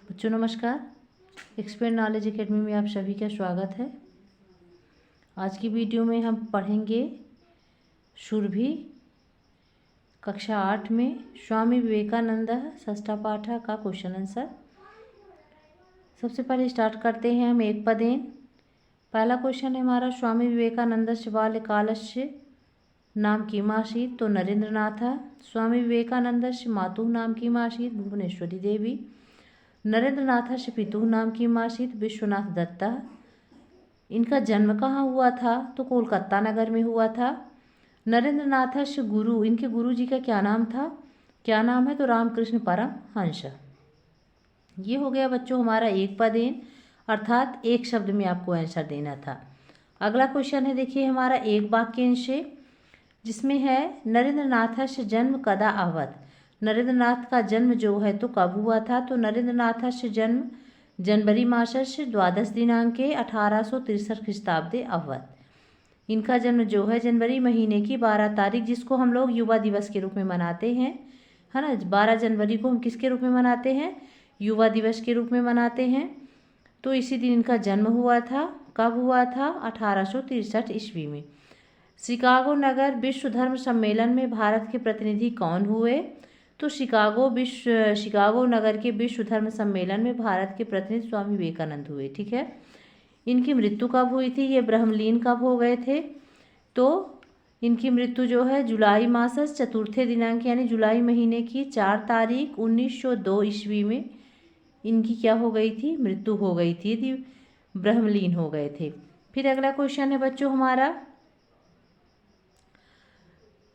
बच्चों नमस्कार। Expand knowledge academy में आप सभी का स्वागत है। आज की वीडियो में हम पढ़ेंगे सुरभि कक्षा 8 में स्वामी विवेकानंद षष्ठा पाठ का क्वेश्चन आंसर। सबसे पहले स्टार्ट करते हैं हम एक पदेन। पहला क्वेश्चन है हमारा, स्वामी विवेकानंदस्य बाल्यकालस्य नाम किमासीत्? तो नरेंद्रनाथ। स्वामी विवेकानंदस्य मातुः नाम किमासीत्? भुवनेश्वरी देवी। नरेंद्रनाथस्य पितुः नाम किमासीत्? विश्वनाथ दत्तः। इनका जन्म कहाँ हुआ था? तो कोलकाता नगर में हुआ था। नरेंद्रनाथस्य गुरु, इनके गुरु जी का क्या नाम था? क्या नाम है? तो रामकृष्ण परमहंस। ये हो गया बच्चों हमारा एक पदेन, अर्थात एक शब्द में आपको आंसर देना था। अगला क्वेश्चन है, देखिए हमारा एक वाक्यांश है जिसमें है नरेंद्रनाथस्य जन्म कदा अभवत्? नरेंद्रनाथ का जन्म जो है तो कब हुआ था? तो नरेंद्रनाथस्य जन्म जनवरी मासस्य द्वादश दिनांके 1863 ख्रीष्टाब्दे अभवत्। इनका जन्म जो है जनवरी महीने की 12 तारीख, जिसको हम लोग युवा दिवस के रूप में मनाते हैं, है ना। 12 जनवरी को हम किसके रूप में मनाते हैं? युवा दिवस के रूप में मनाते हैं। तो इसी दिन इनका जन्म हुआ था। कब हुआ था? 1863 ईस्वी में। शिकागो नगर विश्व धर्म सम्मेलन में भारत के प्रतिनिधि कौन हुए? तो शिकागो नगर के विश्व धर्म सम्मेलन में भारत के प्रतिनिधि स्वामी विवेकानंद हुए। ठीक है। इनकी मृत्यु कब हुई थी? ये ब्रह्मलीन कब हो गए थे? तो इनकी मृत्यु जो है जुलाई मासस चतुर्थे दिनांक यानी जुलाई महीने की 4 तारीख 1902 ईस्वी में इनकी क्या हो गई थी? मृत्यु हो गई थी, ब्रह्मलीन हो गए थे। फिर अगला क्वेश्चन है बच्चों हमारा,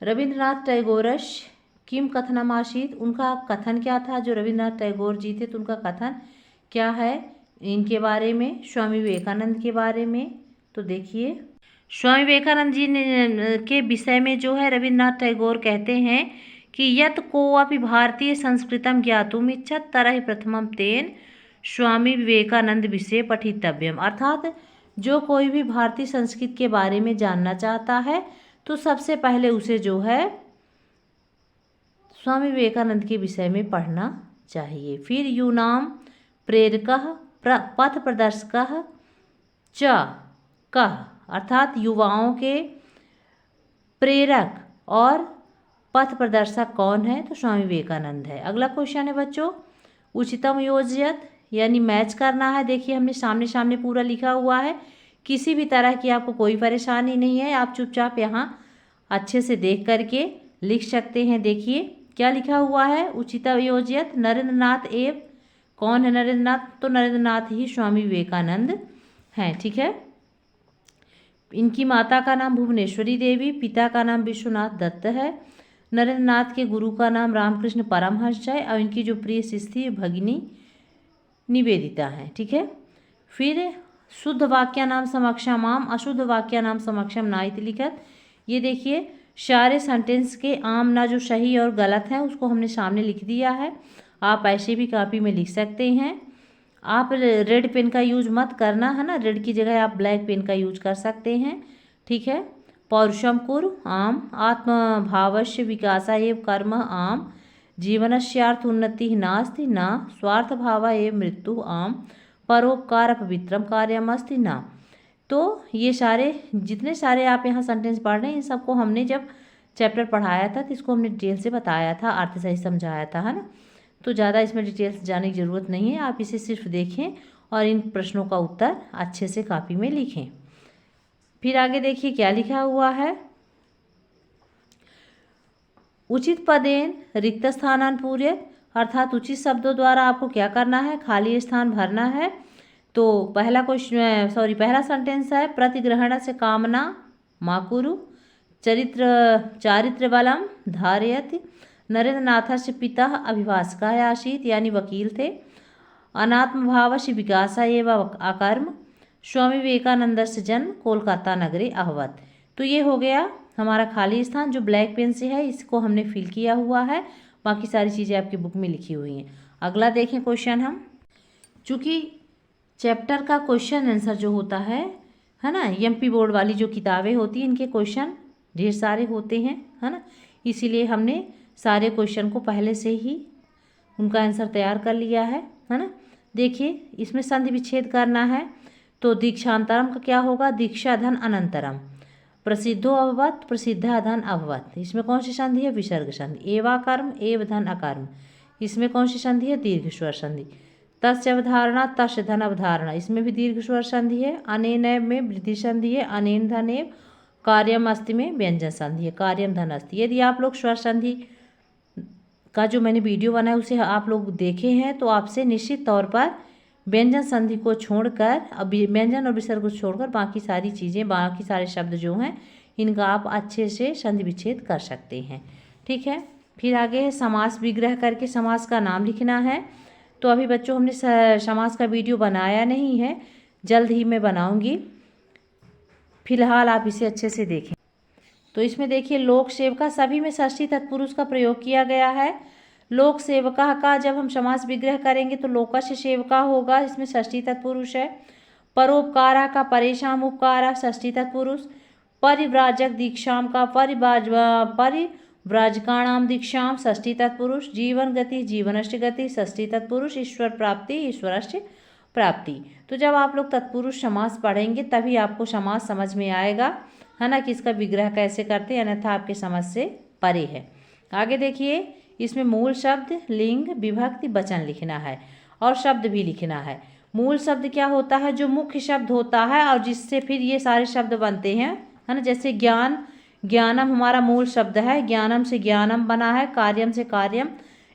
रविंद्रनाथ टैगोरश किम कथनमासीत्? उनका कथन क्या था? जो रविंद्रनाथ टैगोर जी थे तो उनका कथन क्या है इनके बारे में, स्वामी विवेकानंद के बारे में? तो देखिए स्वामी विवेकानंद जी ने के विषय में जो है रविंद्रनाथ टैगोर कहते हैं कि यत् कोऽपि भारतीय संस्कृतं ज्ञातुम् इच्छत् तर्हि प्रथमं तेन स्वामी विवेकानंद विषय पठितव्यम। अर्थात जो कोई भी भारतीय संस्कृति के बारे में जानना चाहता है तो सबसे पहले उसे जो है स्वामी विवेकानंद के विषय में पढ़ना चाहिए। फिर यूनाम प्रेरकः पथ प्रदर्शकः च कः? अर्थात युवाओं के प्रेरक और पथ प्रदर्शक कौन है? तो स्वामी विवेकानंद है। अगला क्वेश्चन है बच्चों, उचितम योजयत यानी मैच करना है। देखिए हमने सामने सामने पूरा लिखा हुआ है, किसी भी तरह की आपको कोई परेशानी नहीं है, आप चुपचाप यहाँ अच्छे से देख करके लिख सकते हैं। देखिए क्या लिखा हुआ है, उचितम योजयत नरेंद्रनाथ एव। कौन है नरेंद्रनाथ? तो नरेंद्रनाथ ही स्वामी विवेकानंद हैं। ठीक है। इनकी माता का नाम भुवनेश्वरी देवी, पिता का नाम विश्वनाथ दत्त है। नरेंद्रनाथ के गुरु का नाम रामकृष्ण परमहंस है और इनकी जो प्रिय शिष्य भगिनी निवेदिता है। ठीक है। फिर शुद्ध वाक्य नाम समक्षम आम, अशुद्ध वाक्य नाम समक्षम नाइति लिखत। ये देखिए सारे सेंटेंस के आम ना जो सही और गलत है उसको हमने सामने लिख दिया है। आप ऐसे भी कॉपी में लिख सकते हैं। आप रेड पेन का यूज मत करना, है ना। रेड की जगह आप ब्लैक पेन का यूज कर सकते हैं। ठीक है। पौरुषम कुरु आम, आत्मभावस्य विकासा एव कर्म आम, जीवनस्यार्थ उन्नति नास्ति न, स्वार्थ भाव एव मृत्यु आम, परोपकार पवित्रम कार्यमस्ति न। तो ये सारे जितने सारे आप यहाँ सेंटेंस पढ़ रहे हैं इन सबको हमने जब चैप्टर पढ़ाया था तो इसको हमने डिटेल से बताया था, अर्थ सही समझाया था, है ना। तो ज़्यादा इसमें डिटेल्स जाने की ज़रूरत नहीं है, आप इसे सिर्फ देखें और इन प्रश्नों का उत्तर अच्छे से कॉपी में लिखें। फिर आगे देखिए क्या लिखा हुआ है, उचित पदेन रिक्त स्थानान पूर्यत। अर्थात उचित शब्दों द्वारा आपको क्या करना है? खाली स्थान भरना है। तो पहला सेंटेंस है, प्रतिग्रहण से कामना मा कुरु, चारित्र बलम धारयति। नरेंद्रनाथस्य पिता अभिभाषकाः आसीत् यानी वकील थे। अनात्म भावस्य विकास एवं अकर्म, स्वामी विवेकानंदस्य जन्म कोलकाता नगरे अभवत्। तो ये हो गया हमारा खाली स्थान जो ब्लैक पेन से है, इसको हमने फिल किया हुआ है। बाकी सारी चीज़ें आपकी बुक में लिखी हुई हैं। अगला देखें क्वेश्चन हम, चूँकि चैप्टर का क्वेश्चन आंसर जो होता है ना, एमपी बोर्ड वाली जो किताबें होती हैं इनके क्वेश्चन ढेर सारे होते हैं, है ना। इसीलिए हमने सारे क्वेश्चन को पहले से ही उनका आंसर तैयार कर लिया है ना। देखिए इसमें संधि विच्छेद करना है, तो दीक्षांतरम का क्या होगा, दीक्षा धन अनंतरम, प्रसिद्धो अभवत प्रसिद्धा धन अभवत। इसमें कौन सी संधि है, विसर्ग संधि। एवाकर्म एव धन अकर्म, इसमें कौन सी संधि है, दीर्घ स्वर संधि। तस्य अवधारणा तस्य धन अवधारणा, इसमें भी दीर्घ स्वर संधि है। अनेन में वृद्धि संधि है। अनेन धनेव, कार्यम अस्ति में व्यंजन संधि है, कार्यम धन अस्ति। यदि आप लोग स्वर संधि का जो मैंने वीडियो बनाया उसे आप लोग देखे हैं तो आपसे निश्चित तौर पर व्यंजन संधि को छोड़कर, अब व्यंजन और विसर्ग को छोड़कर बाकी सारी चीज़ें, बाकी सारे शब्द जो हैं इनका आप अच्छे से संधि विच्छेद कर सकते हैं। ठीक है, फिर आगे है समास विग्रह करके समास का नाम लिखना है। तो अभी बच्चों हमने समास का वीडियो बनाया नहीं है, जल्द ही मैं बनाऊंगी, फिलहाल आप इसे अच्छे से देखें। तो इसमें देखिए लोक सेवका, सभी में षष्ठी तत्पुरुष का प्रयोग किया गया है। लोक सेवका का जब हम समास विग्रह करेंगे तो लोकस्य सेवका होगा, इसमें षष्ठी तत्पुरुष है। परोपकारा का परेशान उपकारा, षष्ठी तत्पुरुष। परिव्राजक दीक्षाम का परिव्राजकाणाम दीक्षाम, षष्ठी तत्पुरुष। जीवन गति जीवनश्च गति, षष्ठी तत्पुरुष। ईश्वर प्राप्ति ईश्वरश्च प्राप्ति। तो जब आप लोग तत्पुरुष समास पढ़ेंगे तभी आपको समास समझ में आएगा, है ना, कि इसका विग्रह कैसे करते हैं, अन्यथा आपके समझ से परे है। आगे देखिए इसमें मूल शब्द, लिंग, विभक्ति, वचन लिखना है और शब्द भी लिखना है। मूल शब्द क्या होता है, जो मुख्य शब्द होता है और जिससे फिर ये सारे शब्द बनते हैं, है ना। जैसे ज्ञान, ज्ञानम हमारा मूल शब्द है, ज्ञानम से ज्ञानम बना है, कार्यम से कार्यम,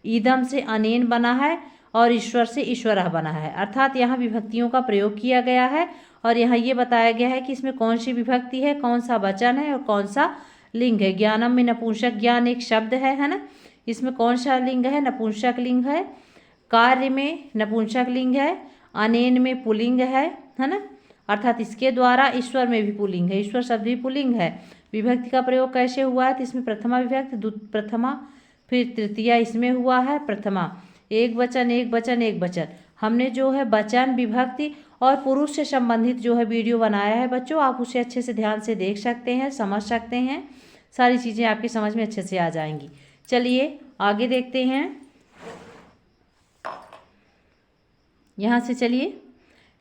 ईदम से अनेन बना है और ईश्वर से ईश्वरः बना है। अर्थात यहाँ विभक्तियों का प्रयोग किया गया है और यहाँ ये बताया गया है कि इसमें कौन सी विभक्ति है, कौन सा वचन है और कौन सा लिंग है। ज्ञानम में नपुंसक ज्ञान एक शब्द है ना, इसमें कौन सा लिंग है, नपुंसक लिंग है। कार्य में नपुंसक लिंग है। अनेन में पुल्लिंग है ना, अर्थात इसके द्वारा। ईश्वर में भी पुल्लिंग है, ईश्वर शब्द भी पुल्लिंग है। विभक्ति का प्रयोग कैसे हुआ है, तो इसमें प्रथमा विभक्ति, प्रथमा, फिर तृतीया इसमें हुआ है प्रथमा। एक वचन एक वचन एक वचन, हमने जो है वचन, विभक्ति और पुरुष से संबंधित जो है वीडियो बनाया है बच्चों, आप उसे अच्छे से ध्यान से देख सकते हैं, समझ सकते हैं, सारी चीज़ें आपकी समझ में अच्छे से आ जाएंगी। चलिए आगे देखते हैं, यहाँ से चलिए।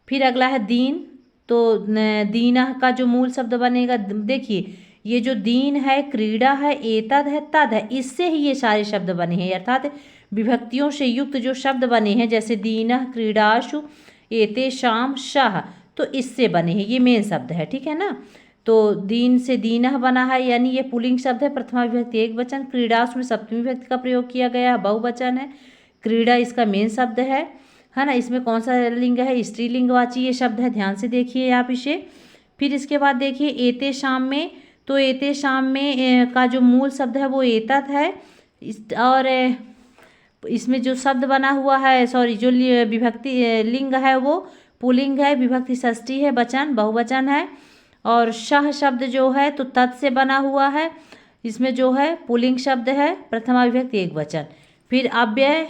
फिर अगला है दीन। तो दीना का जो मूल शब्द बनेगा, देखिए ये जो दीन है, क्रीड़ा है, एतद है, तद है, इससे ही ये सारे शब्द बने हैं। अर्थात विभक्तियों से युक्त जो शब्द बने हैं, जैसे दीनः, क्रीडाशु, एते शाम, शाह, तो इससे बने हैं, ये मेन शब्द है। ठीक है ना। तो दीन से दीनः बना है, यानी ये पुल्लिंग शब्द है, प्रथमा विभक्ति एक वचन। क्रीडाशु में सप्तमी विभक्ति का प्रयोग किया गया, बहुवचन है। क्रीड़ा इसका मेन शब्द है ना। इसमें कौन सा लिंग है, स्त्रीलिंगवाची ये शब्द है, ध्यान से देखिए आप इसे। फिर इसके बाद देखिए एते शाम में, तो एते शाम में का जो मूल शब्द है वो एतत है, और इसमें जो शब्द बना हुआ है, सॉरी, जो विभक्ति लिंग है वो पुल्लिंग है, विभक्ति षष्ठी है, वचन बहुवचन है। और शह शब्द जो है तो तत् से बना हुआ है, इसमें जो है पुल्लिंग शब्द है, प्रथमा विभक्ति एक वचन। फिर अव्यय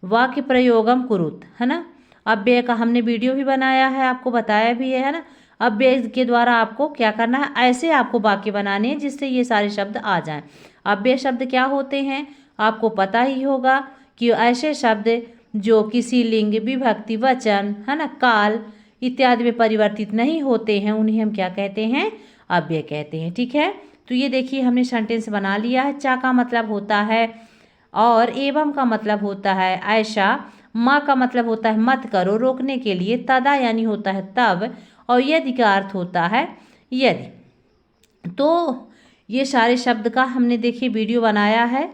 वाक्य प्रयोगम कुरुत, है ना। अव्यय का हमने वीडियो भी बनाया है, आपको बताया भी है ना। अव्यय के द्वारा आपको क्या करना है, ऐसे आपको वाक्य बनाने हैं जिससे ये सारे शब्द आ जाएं। अव्यय शब्द क्या होते हैं आपको पता ही होगा, कि ऐसे शब्द जो किसी लिंग, विभक्ति, वचन, है ना, काल इत्यादि में परिवर्तित नहीं होते हैं, उन्हें हम क्या कहते हैं, अव्यय कहते हैं। ठीक है। तो ये देखिए हमने सेंटेंस बना लिया है। चा का मतलब होता है और, एवं का मतलब होता है ऐसा, माँ का मतलब होता है मत करो, रोकने के लिए, तदा यानी होता है तब, और यदि का अर्थ होता है यदि। तो ये सारे शब्द का हमने देखिए वीडियो बनाया है।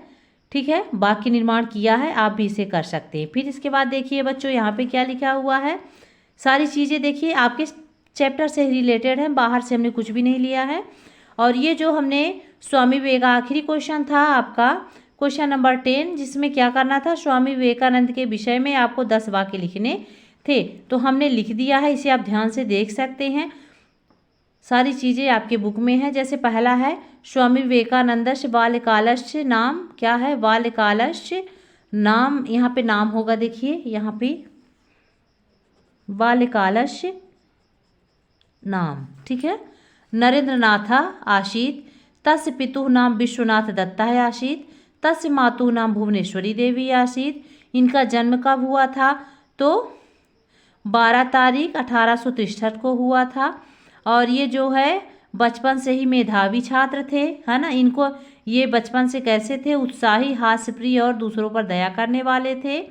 ठीक है, वाक्य निर्माण किया है, आप भी इसे कर सकते हैं। फिर इसके बाद देखिए बच्चों यहाँ पे क्या लिखा हुआ है, सारी चीज़ें देखिए आपके चैप्टर से रिलेटेड है, बाहर से हमने कुछ भी नहीं लिया है। और ये जो हमने स्वामी विवेक, आखिरी क्वेश्चन था आपका क्वेश्चन नंबर 10, जिसमें क्या करना था, स्वामी विवेकानंद के विषय में आपको 10 वाक्य लिखने थे, तो हमने लिख दिया है, इसे आप ध्यान से देख सकते हैं। सारी चीज़ें आपके बुक में है। जैसे पहला है स्वामी विवेकानंदस्य बाल्यकालस्य नाम, क्या है, बाल्यकालस्य नाम, यहाँ पे नाम होगा, देखिए यहाँ पे बाल्यकालस्य नाम। ठीक है। नरेंद्रनाथ आसीत्, तस्य पितुः नाम विश्वनाथ दत्तः आसीत्, तस्य मातुः नाम भुवनेश्वरी देवी आसीत्, इनका जन्म कब हुआ था? तो 12 तारीख 1863 को हुआ था। और ये जो है बचपन से ही मेधावी छात्र थे, है ना। इनको ये बचपन से कैसे थे? उत्साही, हास्यप्रिय और दूसरों पर दया करने वाले थे।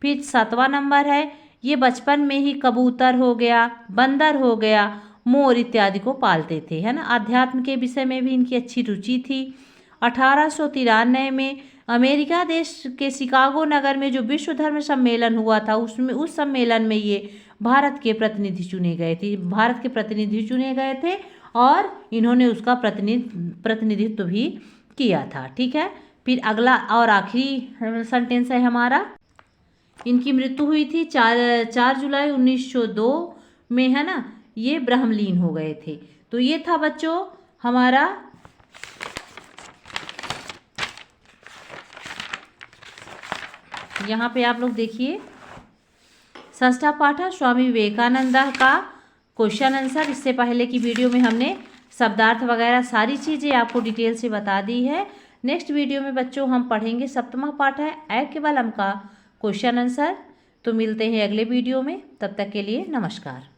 फिर 7वां नंबर है, ये बचपन में ही कबूतर हो गया, बंदर हो गया, मोर इत्यादि को पालते थे, है ना। अध्यात्म के विषय में भी इनकी अच्छी रुचि थी। 1893 में अमेरिका देश के शिकागो नगर में जो विश्व धर्म सम्मेलन हुआ था, उस सम्मेलन में ये भारत के प्रतिनिधि चुने गए थे और इन्होंने उसका प्रतिनिधित्व भी किया था। ठीक है। फिर अगला और आखिरी सेंटेंस है हमारा, इनकी मृत्यु हुई थी 4 जुलाई 1902 में, है ना। ये ब्रह्मलीन हो गए थे। तो ये था बच्चों हमारा यहाँ पे आप लोग देखिए, षष्ठा पाठ स्वामी विवेकानंद का क्वेश्चन आंसर। इससे पहले की वीडियो में हमने शब्दार्थ वगैरह सारी चीज़ें आपको डिटेल से बता दी है। नेक्स्ट वीडियो में बच्चों हम पढ़ेंगे 7वां पाठ है ए केवलम का क्वेश्चन आंसर। तो मिलते हैं अगले वीडियो में, तब तक के लिए नमस्कार।